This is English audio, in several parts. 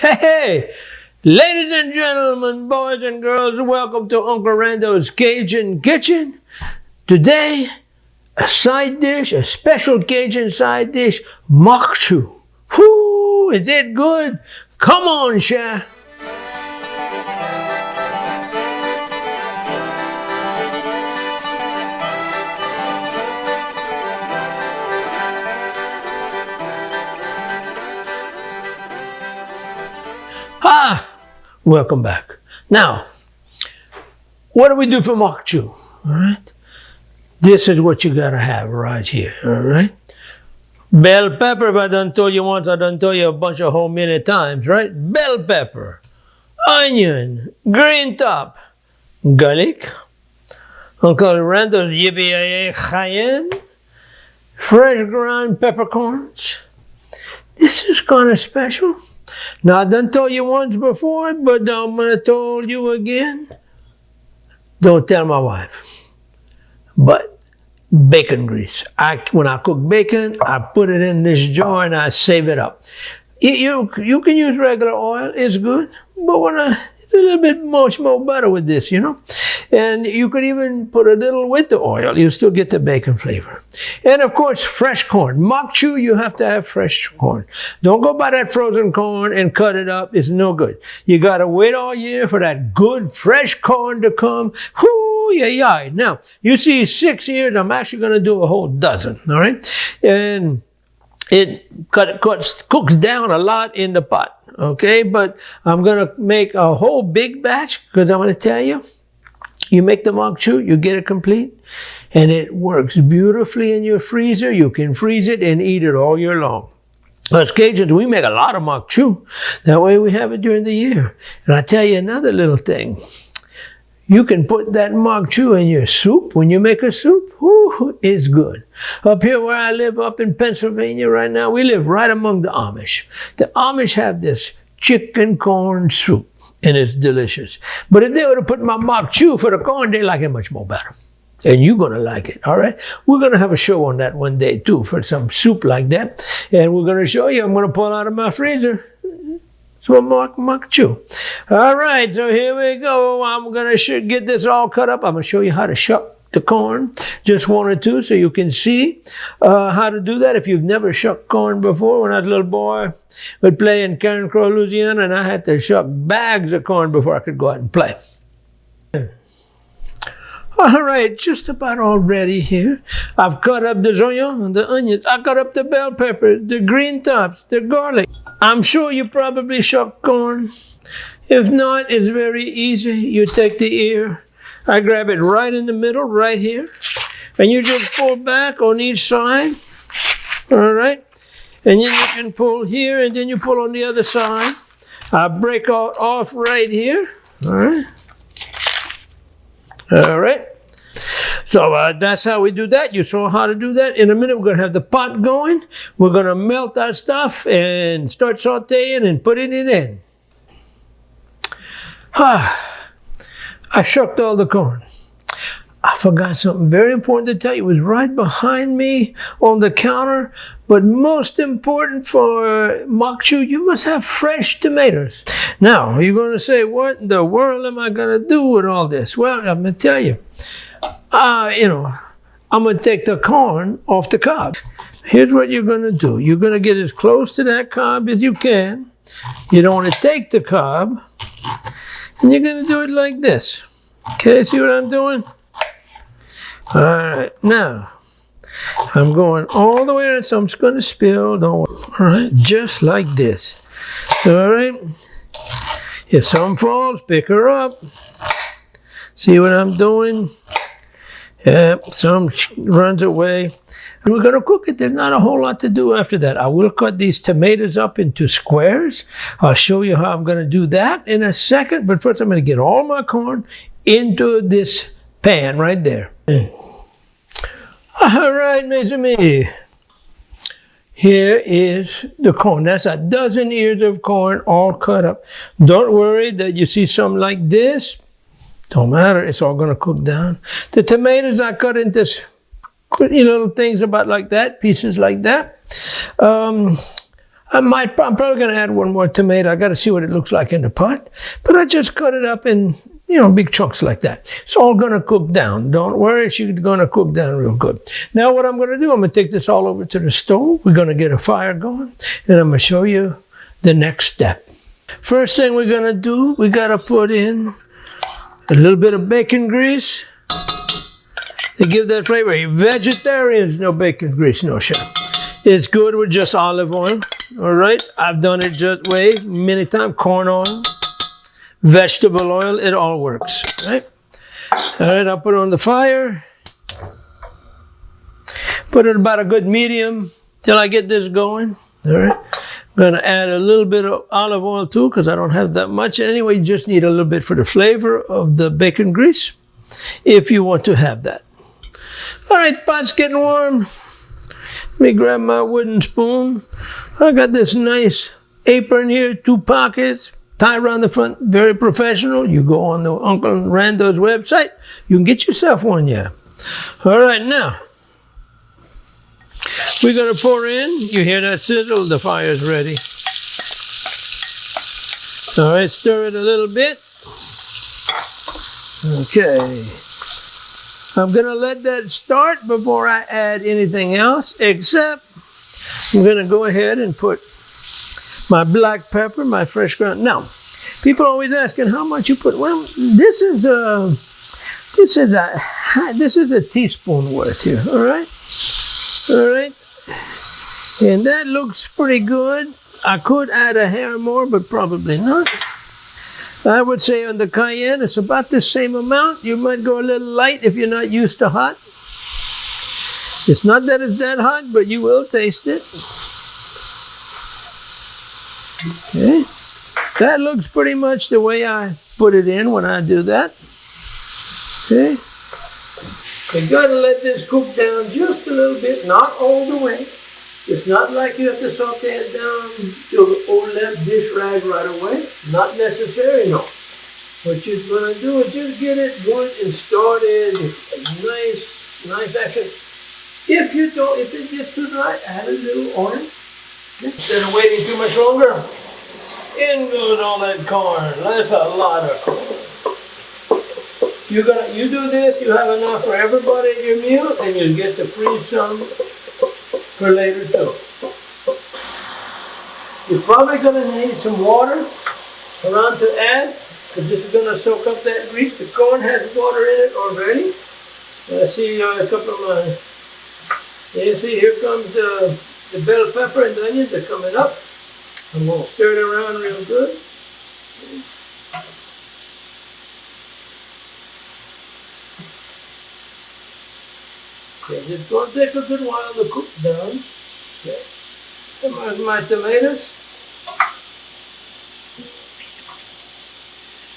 Hey, ladies and gentlemen, boys and girls, welcome to Uncle Randeau's Cajun Kitchen. Today, a side dish, a special Cajun side dish, Moque Choux. Whoo, is it good? Come on, chef. Welcome back. Now, what do we do for Moque Choux? All right, this is what you gotta have right here. All right, bell pepper. If I done told you once, I done told you a bunch of whole many times. Right, bell pepper, onion, green top, garlic, Uncle Randeau's yippee cayenne, fresh ground peppercorns. This is kind of special. Now, I done told you once before, but I'm going to tell you again. Don't tell my wife. But bacon grease. When I cook bacon, I put it in this jar and I save it up. You can use regular oil. It's good. But it's a little bit much more better with this, you know. And you could even put a little with the oil. You still get the bacon flavor. And of course, fresh corn. Moque Choux, you have to have fresh corn. Don't go buy that frozen corn and cut it up. It's no good. You got to wait all year for that good fresh corn to come. Whoo, yeah. Now, you see 6 years, I'm actually going to do a whole dozen, all right? And it cooks down a lot in the pot, okay? But I'm going to make a whole big batch because I'm going to tell you, you make the Moque Choux, you get it complete, and it works beautifully in your freezer. You can freeze it and eat it all year long. Us Cajuns, we make a lot of Moque Choux. That way we have it during the year. And I tell you another little thing. You can put that Moque Choux in your soup. When you make a soup, whoo, it's good. Up here where I live, up in Pennsylvania right now, we live right among the Amish. The Amish have this chicken corn soup. And it's delicious. But if they were to put my Moque Choux for the corn, they like it much more better. And you're going to like it, all right? We're going to have a show on that one day, too, for some soup like that. And we're going to show you. I'm going to pull out of my freezer some Moque Choux. All right, so here we go. I'm going to get this all cut up. I'm going to show you how to shuck the corn, just one or two, so you can see how to do that. If you've never shucked corn before, when I was a little boy, we'd play in Karen Crow, Louisiana, and I had to shuck bags of corn before I could go out and play. All right, just about all ready here. I've cut up the oignons and the onions. I cut up the bell peppers, the green tops, the garlic. I'm sure you probably shuck corn. If not, it's very easy. You take the ear. I grab it right in the middle, right here. And you just pull back on each side. All right? And then you can pull here, and then you pull on the other side. I break out off right here. All right? All right? So that's how we do that. You saw how to do that. In a minute, we're going to have the pot going. We're going to melt our stuff and start sauteing and putting it in. I shucked all the corn. I forgot something very important to tell you. It was right behind me on the counter. But most important for Moque Choux, you must have fresh tomatoes. Now, you're going to say, what in the world am I going to do with all this? Well, I'm going to tell you. I'm going to take the corn off the cob. Here's what you're going to do. You're going to get as close to that cob as you can. You don't want to take the cob. And you're going to do it like this. Okay, see what I'm doing? All right, now, I'm going all the way around, so I'm just going to spill. Don't worry. All right, just like this. All right? If some falls, pick her up. See what I'm doing? Yeah, some runs away. And we're going to cook it. There's not a whole lot to do after that. I will cut these tomatoes up into squares. I'll show you how I'm going to do that in a second. But first, I'm going to get all my corn into this pan right there. All right, mes amis. Here is the corn. That's a dozen ears of corn all cut up. Don't worry that you see some like this. Don't matter. It's all going to cook down. The tomatoes I cut into little things about like that, pieces like that. I'm probably going to add one more tomato. I got to see what it looks like in the pot. But I just cut it up in, big chunks like that. It's all going to cook down. Don't worry, it's going to cook down real good. Now what I'm going to do, I'm going to take this all over to the stove. We're going to get a fire going, and I'm going to show you the next step. First thing we're going to do, we got to put in a little bit of bacon grease to give that flavor. Vegetarians, no bacon grease, no shit. It's good with just olive oil. All right, I've done it just way many times. Corn oil, vegetable oil, it all works. Right? All right, I'll put it on the fire. Put it about a good medium till I get this going. All right, I'm gonna add a little bit of olive oil too, because I don't have that much. Anyway, you just need a little bit for the flavor of the bacon grease, if you want to have that. All right, pot's getting warm. Let me grab my wooden spoon. I got this nice apron here, 2 pockets, tie around the front, very professional. You go on the Uncle Randeaux's website, you can get yourself one, yeah. All right, now, we're gonna pour in. You hear that sizzle? The fire's ready. All right, stir it a little bit. Okay. I'm gonna let that start before I add anything else, except I'm gonna go ahead and put my black pepper, my fresh ground. Now, people are always asking how much you put. Well, this is a teaspoon worth here. All right, and that looks pretty good. I could add a hair more, but probably not. I would say on the cayenne, it's about the same amount. You might go a little light if you're not used to hot. It's not that it's that hot, but you will taste it. Okay. That looks pretty much the way I put it in when I do that. Okay. You gotta let this cook down just a little bit, not all the way. It's not like you have to saute it down to the old left dish rag right away. Not necessary, no. What you're gonna do is just get it good and started. Nice action. If it gets too dry, add a little oil. Instead of waiting too much longer, in goes all that corn. That's a lot of corn. You do this, you have enough for everybody at your meal, and you get to freeze some for later too. You're probably gonna need some water around to add, because this is gonna soak up that grease. The corn has water in it already. I see a couple of my, you see here comes the bell pepper and the onions are coming up. I'm gonna stir it around real good. Okay, it's going to take a good while to cook down. Okay. There's my tomatoes.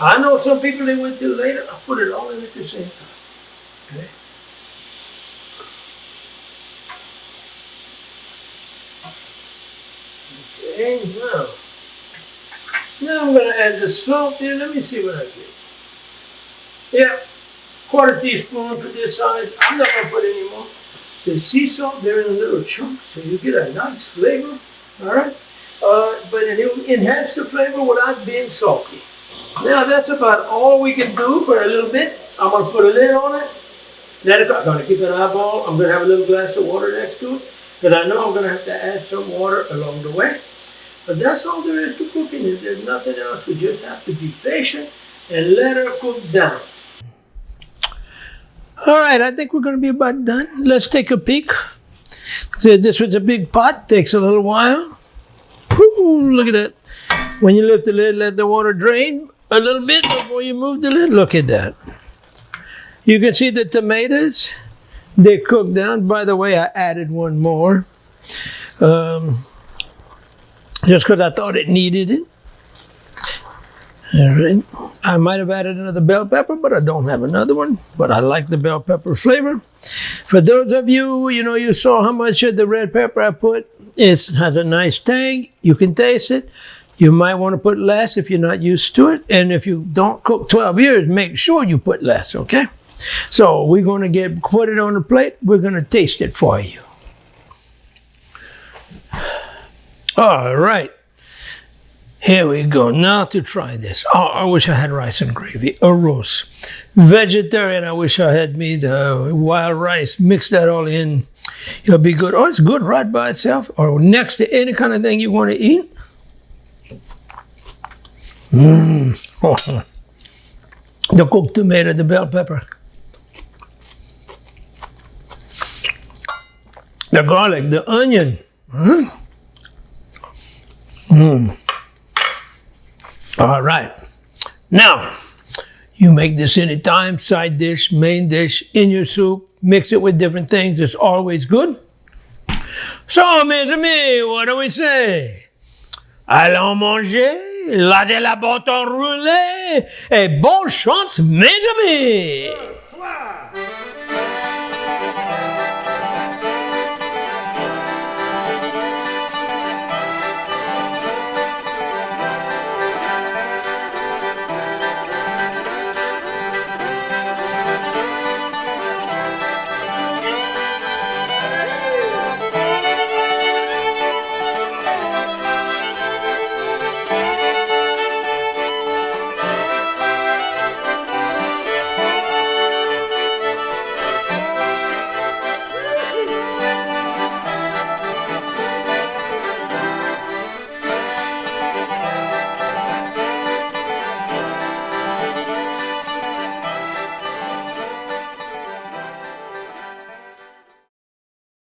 I know some people, they wait till later. I'll put it all in at the same time. Okay. Okay, now I'm going to add the salt here. Let me see what I get. Yeah. 1/4 teaspoon for this size. I'm not going to put any more. The sea salt, they're in a little chunk, so you get a nice flavor. All right? But it enhance the flavor without being salty. Now that's about all we can do for a little bit. I'm going to put a lid on it. Let it go. I'm going to keep an eyeball. I'm going to have a little glass of water next to it, because I know I'm going to have to add some water along the way. But that's all there is to cooking. There's nothing else. We just have to be patient and let her cook down. All right, I think we're going to be about done. Let's take a peek. See, this was a big pot. Takes a little while. Woo, look at that. When you lift the lid, let the water drain a little bit before you move the lid. Look at that. You can see the tomatoes. They cooked down. By the way, I added one more. Just because I thought it needed it. All right. I might have added another bell pepper, but I don't have another one. But I like the bell pepper flavor. For those of you, you saw how much of the red pepper I put. It has a nice tang. You can taste it. You might want to put less if you're not used to it. And if you don't cook 12 years, make sure you put less, okay? So we're going to put it on the plate. We're going to taste it for you. All right. Here we go. Now to try this. Oh, I wish I had rice and gravy or roast. Vegetarian, I wish I had made wild rice. Mix that all in. It'll be good. Oh, it's good right by itself or next to any kind of thing you want to eat. Oh. The cooked tomato, the bell pepper. The garlic, the onion. All right. Now, you make this anytime, side dish, main dish, in your soup, mix it with different things. It's always good. So, mes amis, what do we say? Allons manger, lâchez la bâton roulé, et bonne chance, mes amis!